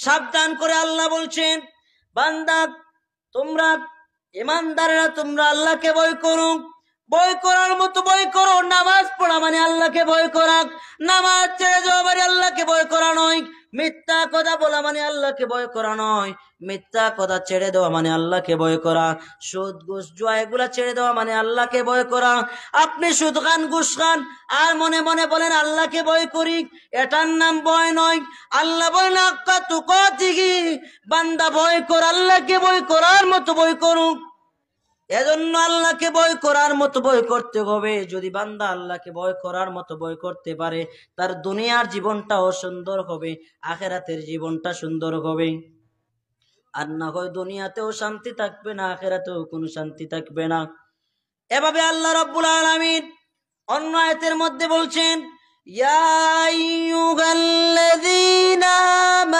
সাবধান করে আল্লাহ বলছেন, বান্দা তোমরা ইমানদাররা তোমরা আল্লাহকে ভয় করো, ভয় করার মতো ভয় করো। নামাজ পড়া মানে আল্লাহকে ভয় করা, নামাজ ছেড়ে যাওয়া মানে আল্লাহকে ভয় করা নয়, মিথ্যা কথা বলা মানে আল্লাহকে ভয় করা নয়, মিথ্যা কথা ছেড়ে দেওয়া মানে আল্লাহকে ভয় করা, সুদ ঘুষ জুয়া এগুলা ছেড়ে দেওয়া মানে আল্লাহকে ভয় করা। আপনি সুদ খান ঘুষ খান আর মনে মনে বলেন আল্লাহকে ভয় করি, এটার নাম ভয় নয়। আল্লাহ বলেন আক্কা তুকাতিহি, বান্দা ভয় কর, আল্লাহকে ভয় করার মতো ভয় করুক। এজন্য আল্লাহকে ভয় করার মতো ভয় করতে হবে। যদি বান্দা আল্লাহকে ভয় করার মতো ভয় করতে পারে, তার দুনিয়ার জীবনটাও সুন্দর হবে, আখেরাতের জীবনটা সুন্দর হবে। আর না হয় দুনিয়াতেও শান্তি থাকবে না, আখেরাতেও কোনো শান্তি থাকবে না। এভাবে আল্লাহ রাব্বুল আলামিন অন্য আয়াতের মধ্যে বলছেন, ইয়া আইয়ুহাল্লাযীনা